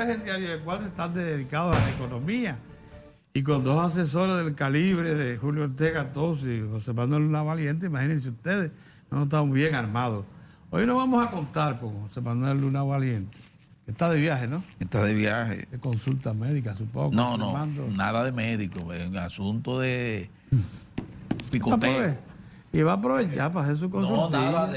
viaje el diario El Cuadro están dedicados a la economía. Y con dos asesores del calibre de Julio Ortega Tosi y José Manuel Luna Valiente, imagínense ustedes, no estamos bien armados. Hoy nos vamos a contar con José Manuel Luna Valiente, que está de viaje, ¿no? Está de viaje. De consulta médica, supongo. No, nada de médico, es un asunto de picoteo. Y va a aprovechar para hacer su consulta. No, nada,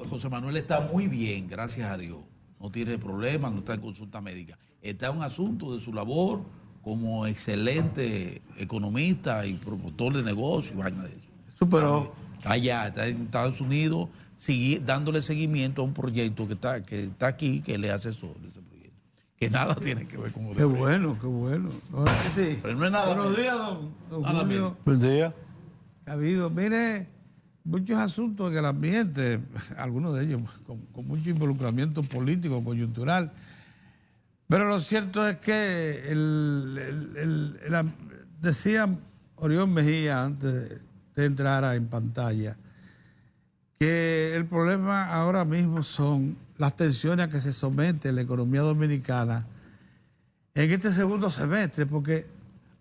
José Manuel está muy bien, gracias a Dios. No tiene problemas, no está en consulta médica. Está en un asunto de su labor como excelente economista y promotor de negocios y vaina de eso. Superó. Está allá, está en Estados Unidos, dándole seguimiento a un proyecto que está aquí, que le asesora ese proyecto. Que nada tiene que ver con Qué bueno, qué bueno. Sí. Pero no es nada. Buenos días, don Julio. Buen día. Ha habido, mire, muchos asuntos en el ambiente, algunos de ellos con mucho involucramiento político, coyuntural. Pero lo cierto es que decía Orión Mejía antes de entrar en pantalla que el problema ahora mismo son las tensiones a que se somete la economía dominicana en este segundo semestre, porque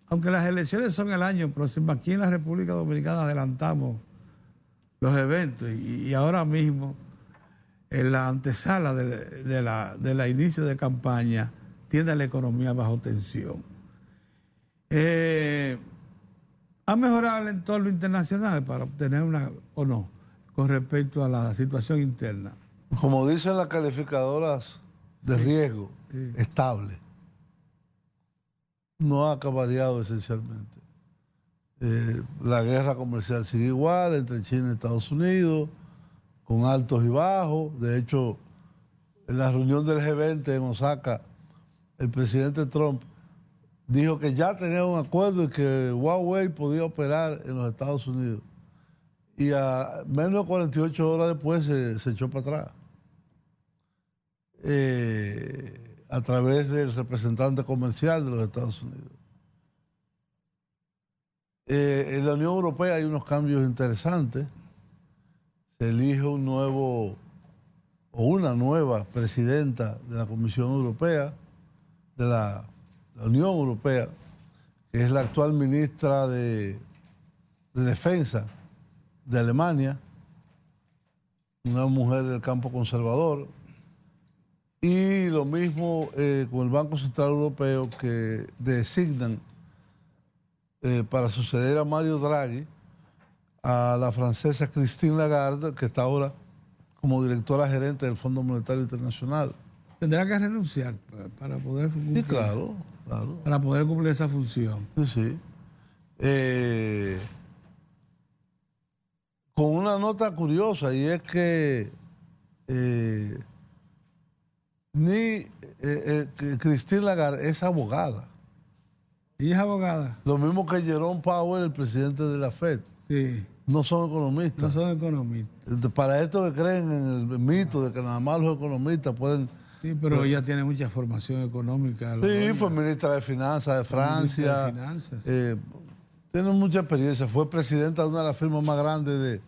aunque las elecciones son el año próximo, aquí en la República Dominicana adelantamos los eventos y ahora mismo en la antesala de la inicio de campaña tiene la economía bajo tensión. ¿Ha mejorado el entorno internacional para obtener o no con respecto a la situación interna? Como dicen las calificadoras de riesgo, estable. No ha variado esencialmente. La guerra comercial sigue igual entre China y Estados Unidos, con altos y bajos. De hecho, en la reunión del G20 en Osaka, el presidente Trump dijo que ya tenía un acuerdo y que Huawei podía operar en los Estados Unidos. Y a menos de 48 horas después se echó para atrás. A través del representante comercial de los Estados Unidos. En la Unión Europea hay unos cambios interesantes. Se elige un nuevo o una nueva presidenta de la Comisión Europea, de la Unión Europea, que es la actual ministra de Defensa de Alemania, una mujer del campo conservador. Y lo mismo con el Banco Central Europeo, que designan para suceder a Mario Draghi a la francesa Christine Lagarde, que está ahora como directora gerente del Fondo Monetario Internacional. ¿Tendrá que renunciar para poder cumplir? Sí, claro. Para poder cumplir esa función. Sí. Con una nota curiosa, y es que Christine Lagarde es abogada. ¿Y es abogada? Lo mismo que Jerome Powell, el presidente de la FED. Sí. No son economistas. No son economistas. Para estos que creen en el mito de que nada más los economistas pueden... Sí, pero ella tiene mucha formación económica. Sí, fue ministra de Finanzas de Francia. De Finanzas. Tiene mucha experiencia. Fue presidenta de una de las firmas más grandes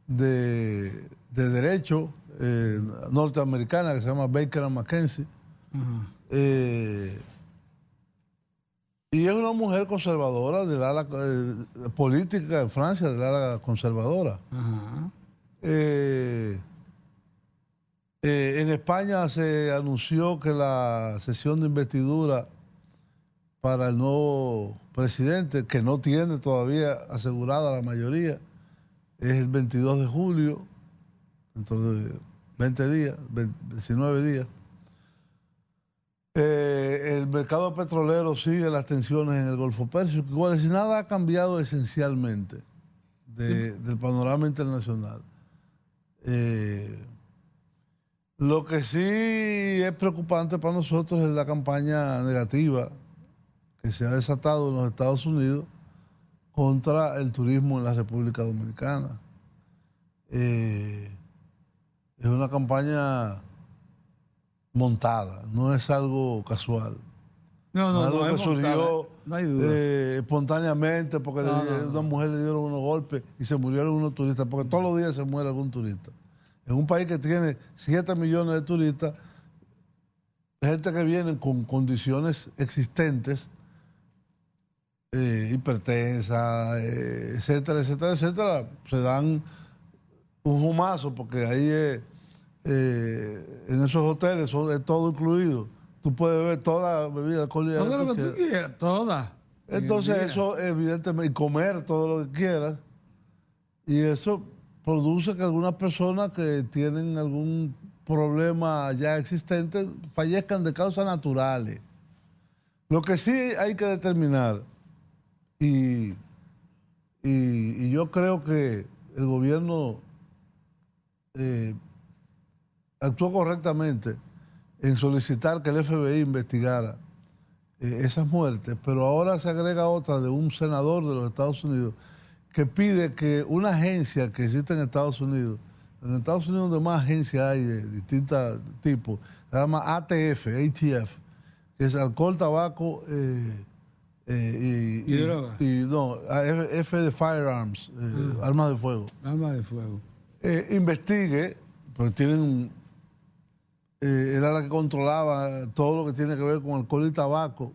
de derecho norteamericana, que se llama Baker & McKenzie. Y es una mujer conservadora, del ala política en Francia, del ala conservadora. En España se anunció que la sesión de investidura para el nuevo presidente, que no tiene todavía asegurada la mayoría, es el 22 de julio, dentro de 20 días, 19 días. El mercado petrolero sigue las tensiones en el Golfo Pérsico, igual si nada ha cambiado esencialmente del panorama internacional. Lo que sí es preocupante para nosotros es la campaña negativa que se ha desatado en los Estados Unidos contra el turismo en la República Dominicana. Es una campaña montada, no es algo casual. No, algo que surgió no hay duda. Espontáneamente porque una mujer le dieron unos golpes y se murieron unos turistas, porque todos los días se muere algún turista. En un país que tiene 7 millones de turistas, gente que viene con condiciones existentes, hipertensa, etcétera, etcétera, etcétera, se dan un humazo porque ahí en esos hoteles es todo incluido. Tú puedes ver toda la bebida alcohólica. Todo lo que tú quieras, toda. Entonces eso evidentemente, y comer todo lo que quieras, y eso produce que algunas personas que tienen algún problema ya existente fallezcan de causas naturales. Lo que sí hay que determinar, y yo creo que el gobierno actuó correctamente en solicitar que el FBI investigara esas muertes, pero ahora se agrega otra de un senador de los Estados Unidos que pide que una agencia que existe en Estados Unidos donde más agencias hay de distintos tipos, se llama ATF, que es alcohol, tabaco y droga. F de firearms, armas de fuego. Armas de fuego. Investigue, porque tienen era la que controlaba todo lo que tiene que ver con alcohol y tabaco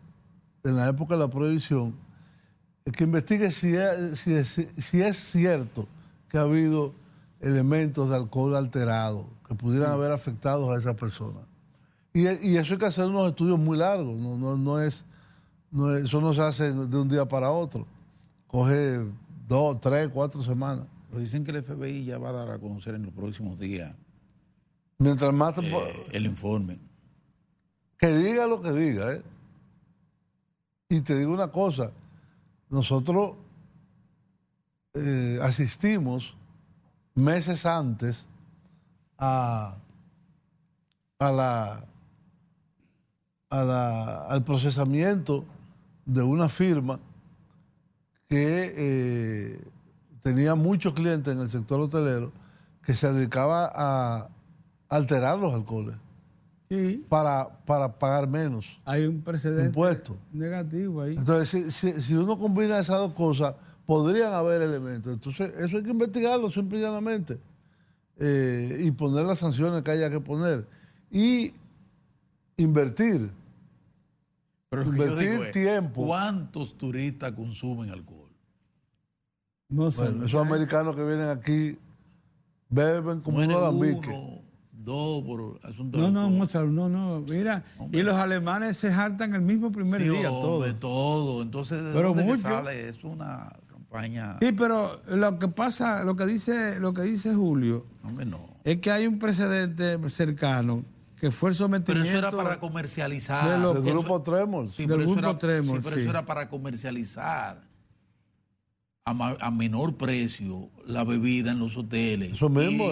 en la época de la prohibición, que investigue si es cierto que ha habido elementos de alcohol alterado que pudieran haber afectado a esa persona. Y eso hay que hacer unos estudios muy largos, eso no se hace de un día para otro. Coge 2, 3, 4 semanas. Pero dicen que el FBI ya va a dar a conocer en los próximos días Mientras más el informe. Que diga lo que diga, Y te digo una cosa, nosotros asistimos meses antes al procesamiento de una firma que tenía muchos clientes en el sector hotelero que se dedicaba a alterar los alcoholes. Sí. Para pagar menos. Hay un precedente impuesto negativo ahí. Entonces, si uno combina esas dos cosas, podrían haber elementos. Entonces, eso hay que investigarlo simple y llanamente. Y poner las sanciones que haya que poner. Y invertir. Pero lo que yo digo es, tiempo. ¿cuántos turistas consumen alcohol? No sé. Bueno, esos americanos que vienen aquí beben como unos alambiques. 2 por asunto No, de no, alcohol. Mozart, no. Mira, Hombre. y los alemanes se hartan el mismo primer día, todo. Entonces, ¿de pero dónde que mucho sale? Es una campaña. Sí, pero lo que pasa, lo que dice Julio, Hombre, no. es que hay un precedente cercano que fue el sometimiento. Pero eso era para comercializar. Del grupo Tremor. Sí, del pero, eso grupo era, Tremor, pero sí. eso era para comercializar a menor precio la bebida en los hoteles. Eso mismo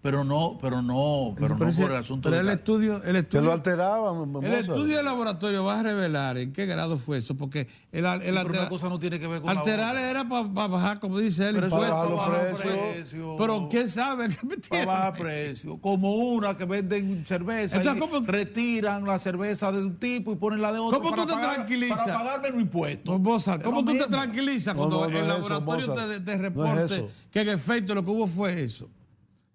pero no por el asunto pero de que lo alteraban. El estudio de laboratorio va a revelar en qué grado fue eso, porque pero una cosa no tiene que ver con alterar la otra. era para bajar, como dice él, Pero eso es impuestos. para bajar precios. Pero quién sabe qué Para metieron. bajar precios. Como una que venden cerveza Entonces, y ¿cómo? Retiran la cerveza de un tipo y ponen la de otro. ¿Cómo tú te tranquilizas? Para pagar menos impuestos. Mozart, ¿cómo Es lo tú te mismo. tranquilizas cuando no el es laboratorio eso, Mozart. te No reporte es eso. que en efecto lo que hubo fue eso?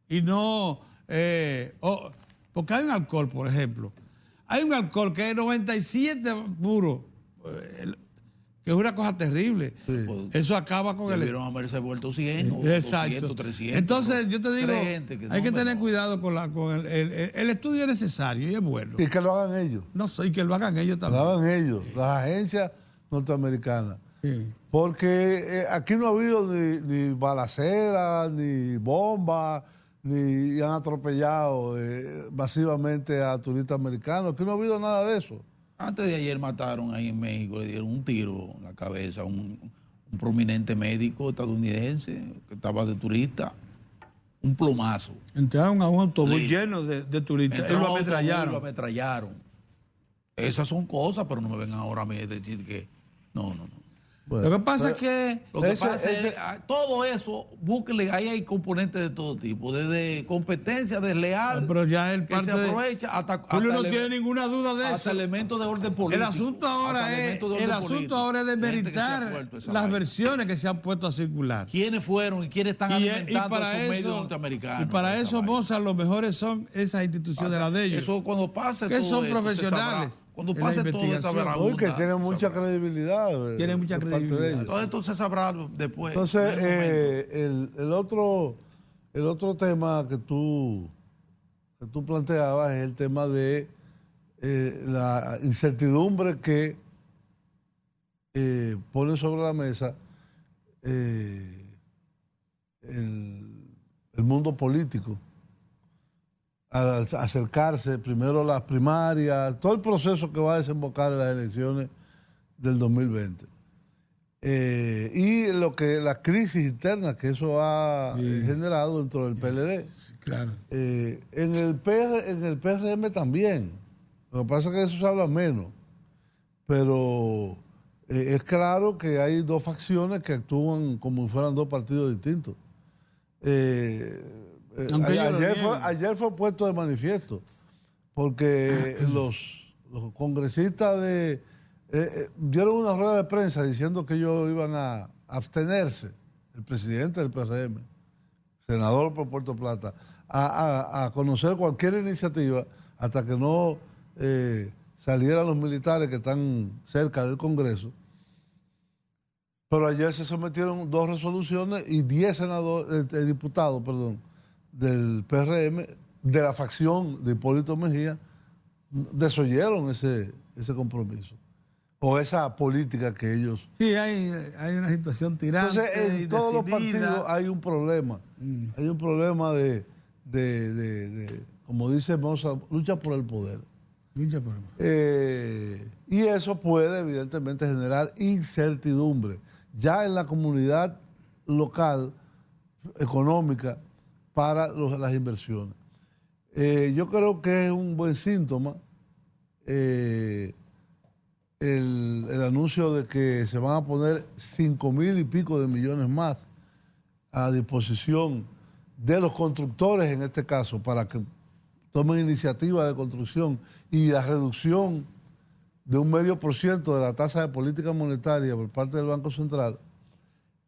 Y no... porque hay un alcohol, por ejemplo. Hay un alcohol que es 97 puro, que es una cosa terrible. Sí. Eso acaba con Debieron haberse vuelto 100 o Exacto. 200, 300. Entonces, yo te digo, hay que tener no. cuidado con el estudio es necesario y es bueno. Y que lo hagan ellos. No sé, y que lo hagan ellos Lo también. hagan ellos, las agencias norteamericanas. Sí. Porque aquí no ha habido ni balaceras, ni bombas, ni han atropellado masivamente a turistas americanos. Aquí no ha habido nada de eso. Antes de ayer mataron ahí en México, le dieron un tiro en la cabeza a un prominente médico estadounidense que estaba de turista, un plomazo. Entraron a un autobús Sí. lleno de turistas y Entraron lo a un autobús y ametrallaron. lo ametrallaron. Esas son cosas, pero no me vengan ahora a mí a decir que no. Bueno, lo que pasa es que Lo que pasa es todo eso, búsquenle, ahí hay componentes de todo tipo, desde competencia desleal, pero ya el que se parte de- aprovecha, hasta, Julio hasta no tiene ninguna duda de hasta eso. elementos de orden político. El asunto ahora hasta es elementos de orden político. de De gente que se ha meritar puesto esa las vaina. versiones que se han puesto a circular. ¿Quiénes fueron y quiénes están alimentando esos medios norteamericanos? y para esa eso, vaina? Mozart, los mejores son esas instituciones Pasa, de ellos. Eso cuando pase que todo son esto, se profesionales sabrá. Cuando en la pase toda esta investigación. veragunda, Hoy que tienen se mucha sabrá. credibilidad. Tienen mucha de parte de credibilidad. ellos. Todo esto se sabrá después. Entonces, en el momento. el otro tema que tú planteabas es el tema de la incertidumbre que pone sobre la mesa el mundo político al acercarse primero a las primarias, todo el proceso que va a desembocar en las elecciones del 2020. Y la crisis interna que eso ha generado dentro del PLD. Claro. En el PRM también. Lo que pasa es que eso se habla menos. Pero es claro que hay dos facciones que actúan como si fueran dos partidos distintos. Ayer fue puesto de manifiesto, porque los congresistas dieron una rueda de prensa diciendo que ellos iban a abstenerse, el presidente del PRM, senador por Puerto Plata, a conocer cualquier iniciativa hasta que no salieran los militares que están cerca del Congreso. Pero ayer se sometieron 2 resoluciones y 10 diputados del PRM, de la facción de Hipólito Mejía, desoyeron ese compromiso o esa política que ellos... Sí, hay una situación tirante. Entonces, en todos los partidos hay un problema. Hay un problema de como dice Mozart, lucha por el poder. Lucha por el poder. Y eso puede, evidentemente, generar incertidumbre. Ya en la comunidad local, económica, para las inversiones. Yo creo que es un buen síntoma el anuncio de que se van a poner 5,000 y pico de millones más a disposición de los constructores, en este caso, para que tomen iniciativa de construcción y la reducción de 0,5% de la tasa de política monetaria por parte del Banco Central,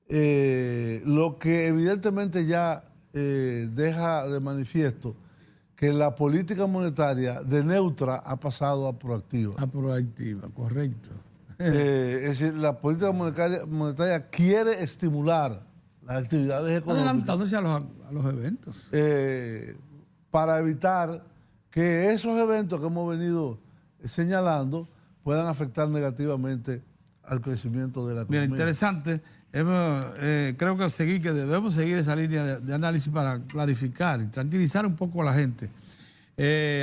lo que evidentemente ya deja de manifiesto que la política monetaria de neutra ha pasado a proactiva. A proactiva, correcto. Es decir, la política monetaria quiere estimular las actividades económicas. Adelantándose a los eventos. Para evitar que esos eventos que hemos venido señalando puedan afectar negativamente al crecimiento de la economía. Mira, interesante. Creo que debemos seguir esa línea de análisis para clarificar y tranquilizar un poco a la gente,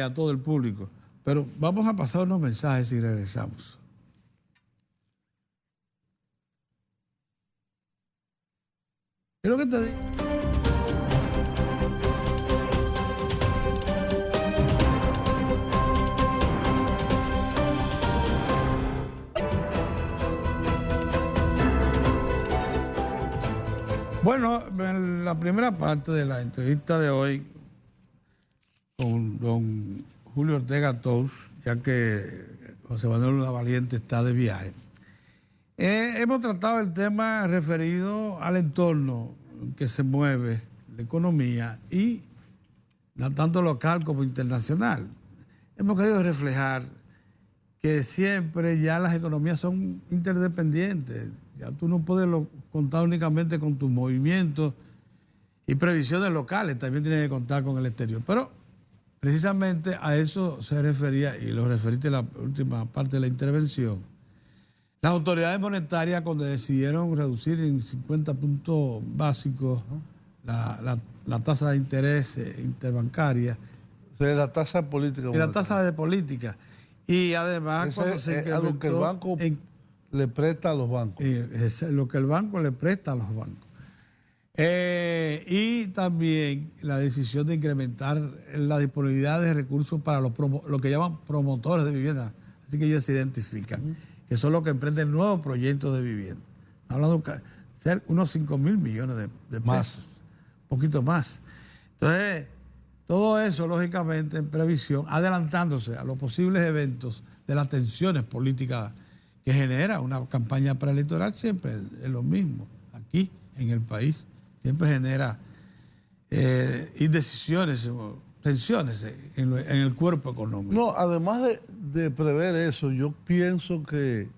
a todo el público. Pero vamos a pasar unos mensajes y regresamos. ¿Qué es lo que te digo? Bueno, en la primera parte de la entrevista de hoy con don Julio Ortega Tous, ya que José Manuel Lavaliente está de viaje, hemos tratado el tema referido al entorno en que se mueve la economía y tanto local como internacional. Hemos querido reflejar que siempre ya las economías son interdependientes. Ya tú no puedes contar únicamente con tus movimientos y previsiones locales, también tienes que contar con el exterior. Pero precisamente a eso se refería, y lo referiste en la última parte de la intervención. Las autoridades monetarias, cuando decidieron reducir en 50 puntos básicos la tasa de interés interbancaria. O sea, la tasa de política monetaria. Y la tasa de política. Y además, cuando se incrementó... a lo que el banco le presta a los bancos. Es lo que el banco le presta a los bancos. Y también la decisión de incrementar la disponibilidad de recursos para lo que llaman promotores de vivienda. Así que ellos se identifican, que son los que emprenden nuevos proyectos de vivienda. hablando unos 5.000 millones de pesos, Más. un poquito más. Entonces, todo eso, lógicamente, en previsión, adelantándose a los posibles eventos de las tensiones políticas que genera una campaña preelectoral, siempre es lo mismo. Aquí, en el país, siempre genera indecisiones, tensiones en el cuerpo económico. No, además de prever eso, yo pienso que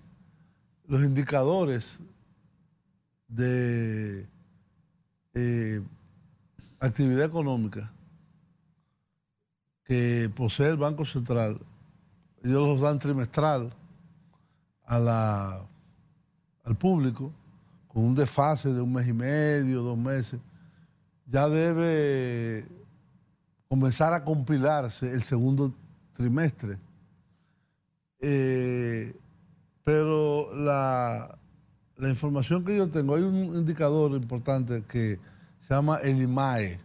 los indicadores de actividad económica que posee el Banco Central, ellos los dan trimestral al público, con un desfase de 1 mes y medio, 2 meses, ya debe comenzar a compilarse el segundo trimestre. Pero la información que yo tengo, hay un indicador importante que se llama el IMAE,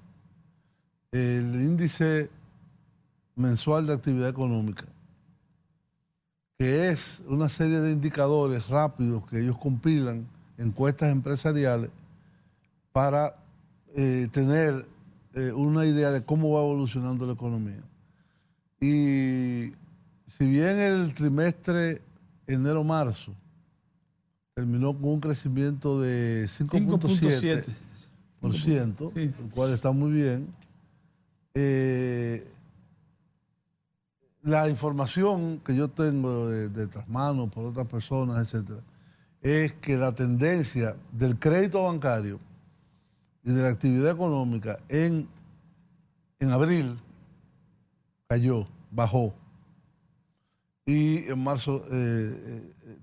el índice mensual de actividad económica, que es una serie de indicadores rápidos que ellos compilan, encuestas empresariales, para tener una idea de cómo va evolucionando la economía. Y si bien el trimestre enero-marzo terminó con un crecimiento de 5.7%, sí, el cual está muy bien, la información que yo tengo de tras manos por otras personas, etcétera, es que la tendencia del crédito bancario y de la actividad económica en abril cayó, bajó. Y en marzo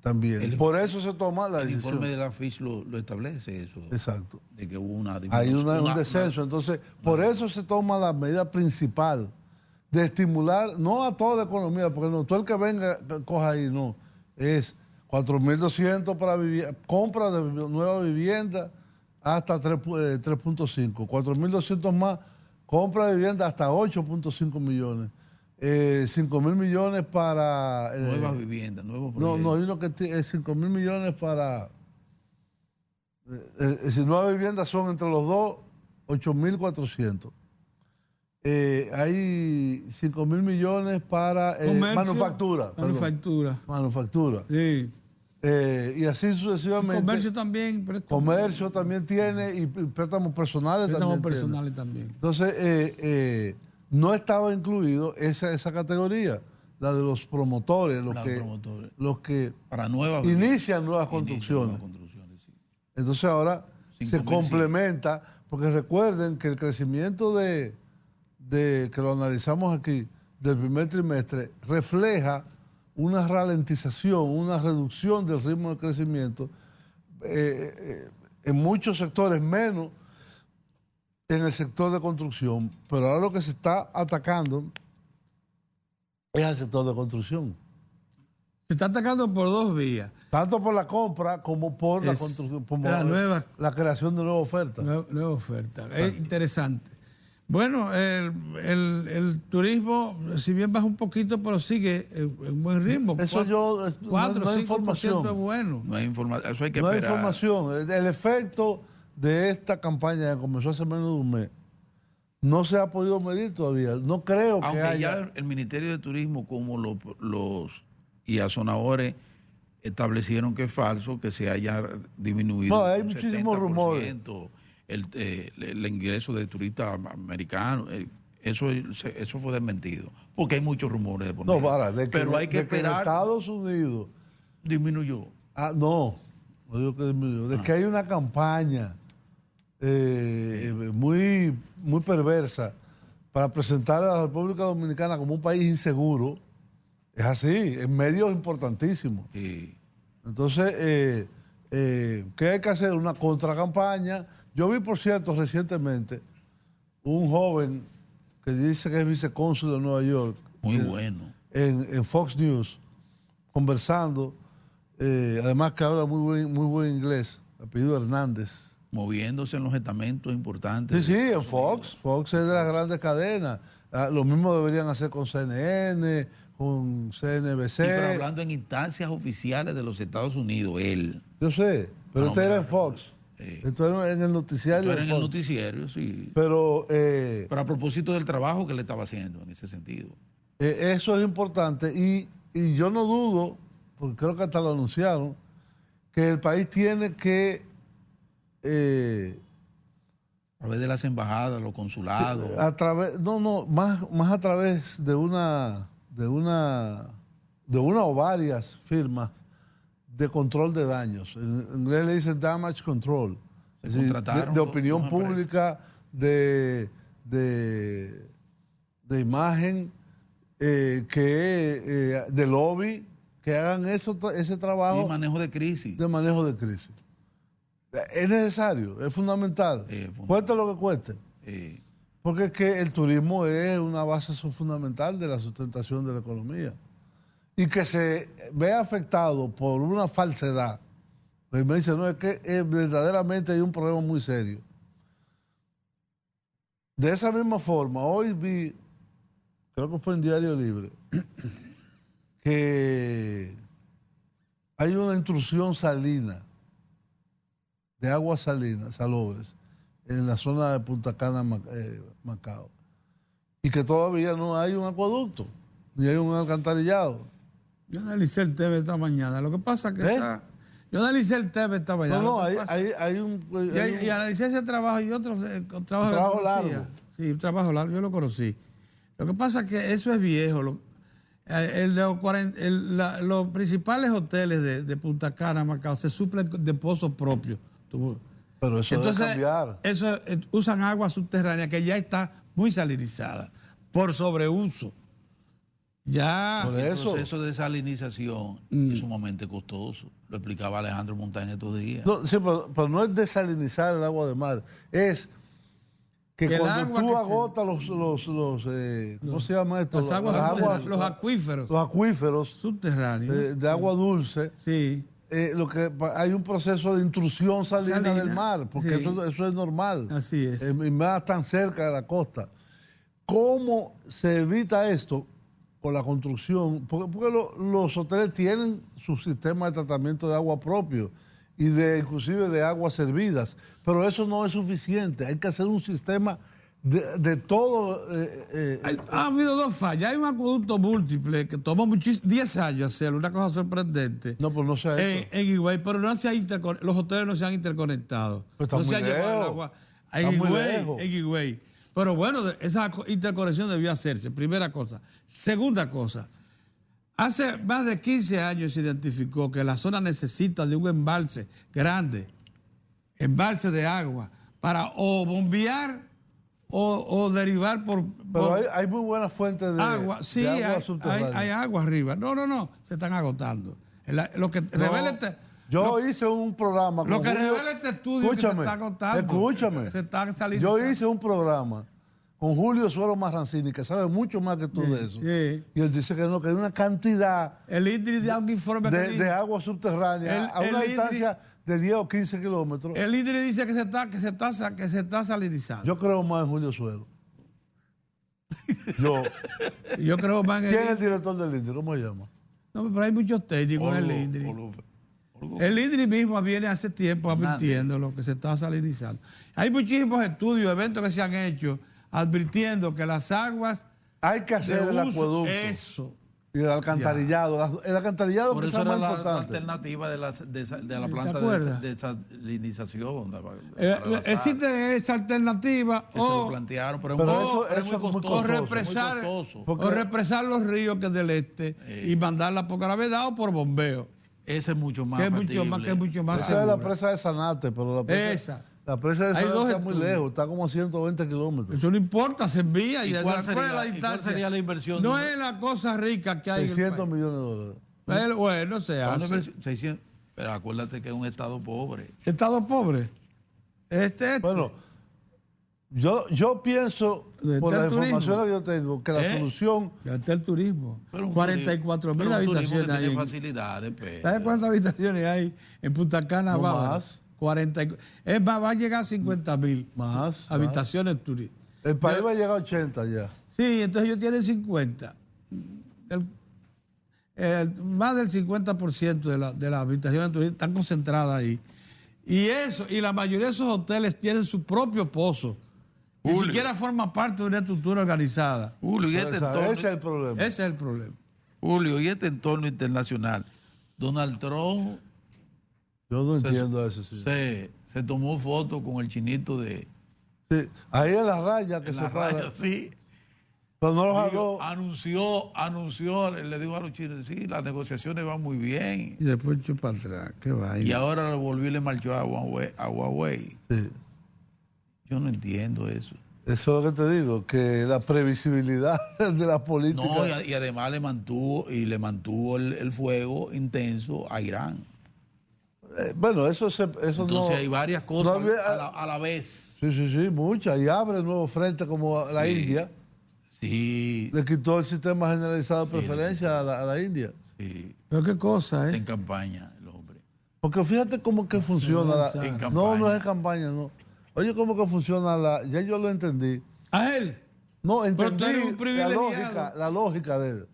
también. Por eso se toma la decisión. El informe de la FIS lo establece eso. Exacto. De que hubo una Hay disminución. un descenso. Entonces, por eso se toma la medida principal de estimular, no a toda la economía, porque no todo el que venga coja ahí, no. Es 4.200 para compra de nueva vivienda hasta 3.5. 4.200 más, compra de vivienda hasta 8.5 millones. 5.000 millones para... nuevas viviendas, nuevos proyectos. No, hay uno que es 5.000 millones para... si nuevas viviendas son entre los dos, 8.400. Hay 5.000 millones para manufactura. Manufactura. Sí. Y así sucesivamente. El comercio también. Comercio también tiene y préstamos personales también. Entonces, no estaba incluido esa categoría, la de los promotores, los que para inician nuevas construcciones. Sí. Entonces ahora se complementa, porque recuerden que el crecimiento que lo analizamos aquí, del primer trimestre, refleja una ralentización, una reducción del ritmo de crecimiento en muchos sectores, menos en el sector de construcción. Pero ahora lo que se está atacando es al sector de construcción. Se está atacando por dos vías. Tanto por la compra como por la construcción, como la creación de nuevas ofertas. Nueva oferta. Es interesante. Bueno, el turismo, si bien baja un poquito, pero sigue en buen ritmo. Eso 4 no o 5% información. es bueno. No hay información. Eso hay que no esperar. hay información. El efecto de esta campaña que comenzó hace menos de un mes no se ha podido medir todavía. No creo que haya... Aunque ya el Ministerio de Turismo, como los IASONAORES establecieron que es falso, que se haya disminuido. No, hay muchísimos rumores. El ingreso de turistas americanos, eso fue desmentido. Porque hay muchos rumores de por medio. Pero hay que esperar. Que Estados Unidos disminuyó. No digo que disminuyó. De que hay una campaña muy, muy perversa para presentar a la República Dominicana como un país inseguro. Es así, en medios importantísimos. Sí. Entonces, ¿qué hay que hacer? Una contracampaña. Yo vi, por cierto, recientemente un joven que dice que es vicecónsul de Nueva York. Muy bueno. En Fox News, conversando, además que habla muy buen inglés, apellido Hernández. Moviéndose en los estamentos importantes. Sí, en Fox. Fox es de las grandes cadenas. Lo mismo deberían hacer con CNN, con CNBC. Sí, pero hablando en instancias oficiales de los Estados Unidos, él. Yo sé. Pero este era en Fox. Esto era en el noticiario. Esto era en el noticiario, sí. Pero a propósito del trabajo que le estaba haciendo en ese sentido. Eso es importante y yo no dudo, porque creo que hasta lo anunciaron, que el país tiene que a través de las embajadas, los consulados. Más a través de una o varias firmas de control de daños. En inglés le dicen damage control. Es decir, de opinión pública, de imagen, de lobby, que hagan ese trabajo. Y manejo de crisis. De manejo de crisis. Es necesario, es fundamental. Cueste lo que cueste. Porque es que el turismo es una base fundamental de la sustentación de la economía. Y que se vea afectado por una falsedad. Pues me dice, no, es que verdaderamente hay un problema muy serio. De esa misma forma, hoy vi, creo que fue en Diario Libre, que hay una intrusión salina, de aguas salinas, salobres, en la zona de Punta Cana, Macao. Y que todavía no hay un acueducto, ni hay un alcantarillado. Yo analicé el tema esta mañana. Lo que pasa es que yo analicé el tema esta mañana. Y analicé ese trabajo y otro trabajo largo. Sí, un trabajo largo, yo lo conocí. Lo que pasa es que eso es viejo. Los principales hoteles de Punta Cana, Macao, se suplen de pozos propios. Pero eso debe cambiar. Eso usan agua subterránea que ya está muy salinizada por sobreuso. Ya. El proceso de salinización es sumamente costoso. Lo explicaba Alejandro Montán estos días. No, sí, pero no es desalinizar el agua de mar. Es que cuando tú agotas ¿cómo se llama esto? Los acuíferos. Los acuíferos subterráneos. De agua dulce. Sí. Hay un proceso de intrusión salina del mar, porque eso es normal. Así es. Y más tan cerca de la costa. ¿Cómo se evita esto? Con la construcción, porque los hoteles tienen su sistema de tratamiento de agua propio y inclusive de aguas servidas, pero eso no es suficiente. Hay que hacer un sistema de todo. Ha habido dos fallas. Hay un acueducto múltiple que tomó 10 años hacerlo, una cosa sorprendente. No, pues no se ha hecho. En Higüey, pero no se ha los hoteles no se han interconectado. Pues está no muy se ha llevado el agua en Higüey. Pero bueno, esa interconexión debió hacerse, primera cosa. Segunda cosa, hace más de 15 años se identificó que la zona necesita de un embalse grande, embalse de agua, para o bombear o derivar por... Pero hay muy buenas fuentes de agua. Sí, de agua subterránea. Hay agua arriba. No, se están agotando. Lo que revela yo hice un programa. Lo que revela este estudio es que se está agotando. Escúchame. Se está saliendo. Yo hice un programa con Julio Suero Marrancini, que sabe mucho más que tú de eso. Sí. Y él dice que no, que hay una cantidad el INDRI da un informe de agua subterránea a una distancia de 10 o 15 kilómetros. El INDRI dice que se está salinizando. Yo creo más en Julio Suero. Yo creo más en ¿Quién es el director del INDRI? ¿Cómo se llama? No, pero hay muchos técnicos en el INDRI. El INDRI mismo viene hace tiempo advirtiendo lo que se está salinizando. Hay muchísimos estudios, eventos que se han hecho advirtiendo que las aguas... Hay que hacer el acueducto. Eso. Y el alcantarillado. El alcantarillado por que eso es era más la importante. alternativa de la planta de salinización. Existe esa alternativa. Que se lo plantearon, pero es muy costoso. O represar los ríos que es del este y mandarla por gravedad o por bombeo. Ese es mucho más factible. Que es mucho más seguro. Esa es la presa de Sanate, pero la presa de Sanate está muy lejos, está como a 120 kilómetros. Eso no importa, se envía. ¿Y cuál sería la inversión? No es la cosa rica que hay. 600 millones de dólares. Pero, bueno, se hace. 600, pero acuérdate que es un estado pobre. ¿Estado pobre? Bueno, yo pienso, por las informaciones que yo tengo, que la solución... Está el turismo. 44,000 habitaciones hay. Facilidades, ¿Sabes cuántas habitaciones hay en Punta Cana? No más. 40, es más, va a llegar a 50,000 habitaciones turísticas. El país va a llegar a 80 ya. Sí, entonces ellos tienen 50. Más del 50% de las habitaciones turísticas están concentradas ahí. Y la mayoría de esos hoteles tienen su propio pozo. Ni Julio. siquiera forma parte de una estructura organizada. Julio, y este entorno, Ese es el problema. Ese es el problema. Julio, y este entorno internacional. Donald Trump Yo no entiendo eso. Sí. se tomó foto con el chinito de Sí, ahí en la raya que en se la para. raya, sí. Pero no los Digo, jaló. anunció, le dijo a los chinos, sí, las negociaciones van muy bien. Y después echó para atrás. Qué vaina. Y ahora lo volvió y le marchó a Huawei. Sí. Yo no entiendo eso. Eso es lo que te digo, que la previsibilidad de la política. No, y además le mantuvo el fuego intenso a Irán. Bueno, eso no. Entonces hay varias cosas no había- a la vez. Sí, muchas. Y abre nuevos frentes como la Sí. India. Sí, Le quitó el sistema generalizado de preferencia a la India. sí. Pero qué cosa, Está ¿eh? en campaña el hombre. Porque fíjate cómo que funciona la. En campaña. No es campaña, no. Oye, cómo que funciona la. Ya yo lo entendí. A él. No, Pero tú eres entendí un privilegiado. la lógica de él.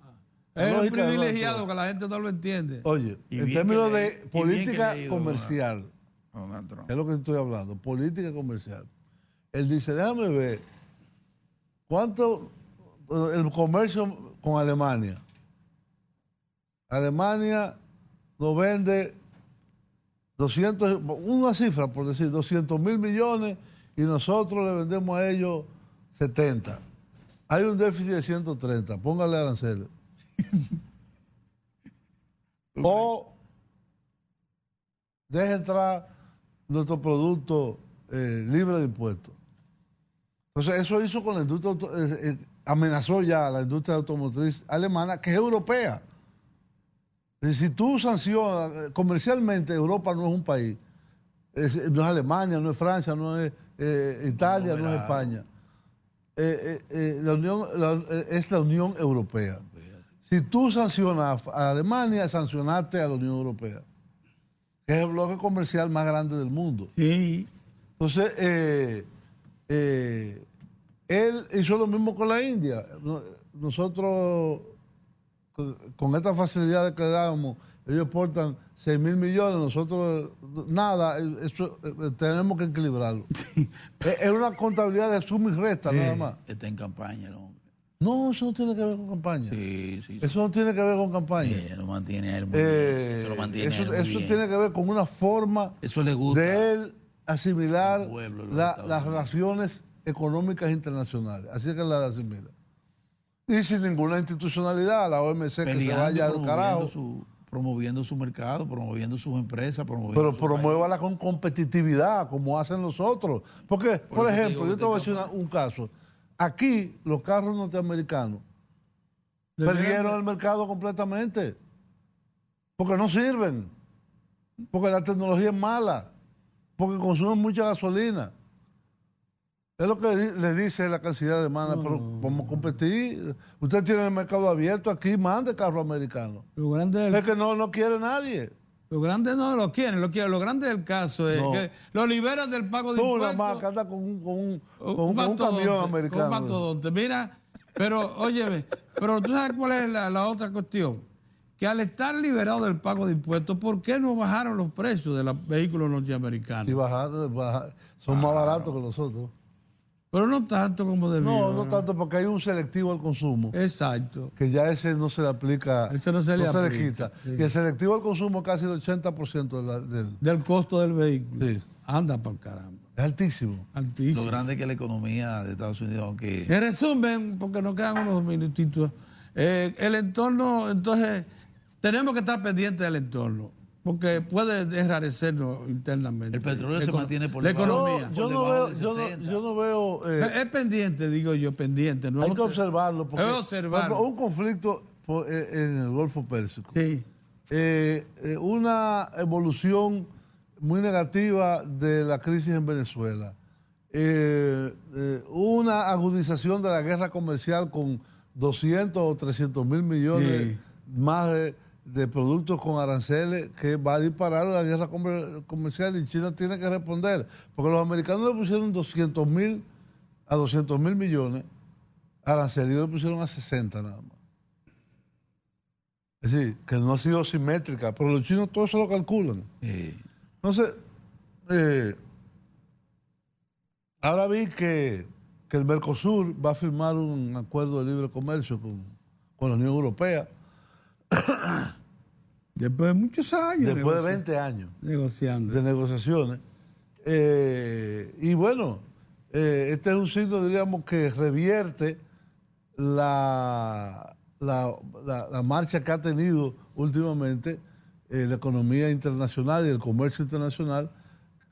La Es un lógica de privilegiado Donald que la gente no lo entiende. Trump. Oye, Y en bien términos que le- de y bien que política le ha ido, comercial, Donald Trump. es lo que estoy hablando, política comercial. Él dice, déjame ver cuánto el comercio con Alemania. Alemania nos vende 200, una cifra por decir, 200.000 millones y nosotros le vendemos a ellos 70. Hay un déficit de 130, póngale aranceles. O deje entrar nuestro producto libre de impuestos. Entonces, eso hizo con la industria, amenazó ya a la industria automotriz alemana, que es europea. Si tú sancionas, comercialmente Europa no es un país, no es Alemania, no es Francia, no es Italia, no es España. Es la Unión Europea. Si tú sancionas a Alemania, sancionaste a la Unión Europea, que es el bloque comercial más grande del mundo. Sí. Entonces, él hizo lo mismo con la India. Nosotros, con esta facilidad que damos, ellos exportan 6.000 millones, nosotros nada, eso, tenemos que equilibrarlo. Es una contabilidad de suma y resta, nada más. Está en campaña el hombre. No, eso no tiene que ver con campaña. Sí. Eso no tiene que ver con campaña. Lo mantiene a él muy bien. Eso lo mantiene a él muy Eso bien. tiene que ver con una forma Eso le gusta. de él asimilar al pueblo de los las Estados Unidos. relaciones económicas internacionales. Así es que la asimila. Y sin ninguna institucionalidad, la OMC que se Peleando, vaya al carajo. promoviendo su mercado, promoviendo sus empresas, promoviendo Pero su promuévala con competitividad, como hacen los otros. Porque, por eso te ejemplo, digo yo que te voy a te decir un caso. Aquí, los carros norteamericanos perdieron el mercado completamente. Porque no sirven. Porque la tecnología es mala. Porque consumen mucha gasolina. Es lo que le dice la canciller alemana, pero vamos a competir. Usted tiene el mercado abierto aquí, mande carro americano. Lo grande Es que no quiere nadie. Lo grande no lo quieren, lo quieren. Lo grande del caso es No. que lo liberan del pago de Tú impuestos. nada más que anda con un mastodonte, camión con americano. un mastodonte. Mira, pero óyeme, pero tú sabes cuál es la otra cuestión. Que al estar liberado del pago de impuestos, ¿por qué no bajaron los precios de los vehículos norteamericanos? Y son más baratos que nosotros. Pero no tanto como debió. No tanto porque hay un selectivo al consumo. Exacto. Que ya ese no se le aplica. Ese no se le aplica, quita. sí. Y el selectivo al consumo es casi el 80% del. Del costo del vehículo. Sí. Anda para caramba. Es altísimo. Altísimo. Lo grande que es la economía de Estados Unidos, aunque En resumen, porque nos quedan unos minutitos, el entorno, entonces, tenemos que estar pendientes del entorno, porque puede enrarecernos internamente. el petróleo se mantiene por la debajo- economía. Yo no debajo veo. de Yo 60. no veo. Es pendiente, digo yo, pendiente. No Hay es que observarlo. Porque, Es observarlo. por ejemplo, un conflicto en el Golfo Pérsico. Sí, Una evolución muy negativa de la crisis en Venezuela. Una agudización de la guerra comercial con 200 o 300.000 millones Sí. más de productos con aranceles que va a disparar la guerra comercial y China tiene que responder. Porque los americanos le pusieron 200.000 millones aranceles y le pusieron a 60 nada más. Es decir, que no ha sido simétrica, pero los chinos todo eso lo calculan. Entonces, ahora vi que el Mercosur va a firmar un acuerdo de libre comercio con la Unión Europea. Después de muchos años. Después de 20 años negociando. de negociaciones. Y bueno, este es un signo, diríamos, que revierte la marcha que ha tenido últimamente la economía internacional y el comercio internacional,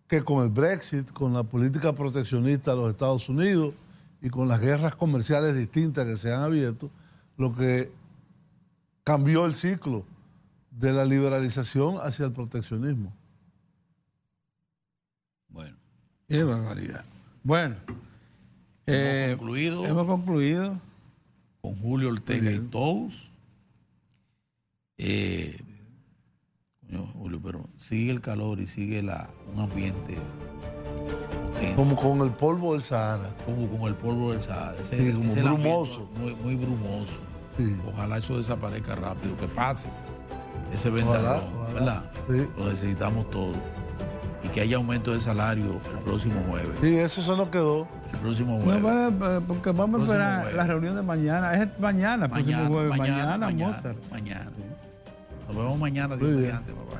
que con el Brexit, con la política proteccionista de los Estados Unidos y con las guerras comerciales distintas que se han abierto, lo que cambió el ciclo de la liberalización hacia el proteccionismo. Bueno. Qué barbaridad. Bueno, hemos concluido con Julio Ortega y Tous. Julio, pero sigue el calor y sigue un ambiente potente. Como con el polvo del Sahara. Como con el polvo del Sahara. Sí, como brumoso. Muy brumoso. Sí. Ojalá eso desaparezca rápido, que pase ese ventarrón, ¿verdad? Sí. Lo necesitamos todos. Y que haya aumento de salario el próximo jueves. Sí, eso se nos quedó. El próximo jueves. No, porque vamos a esperar jueves. La reunión de mañana. Es mañana, próximo jueves. Mañana, Mozart. Mañana. Nos vemos mañana, Dios mediante, papá.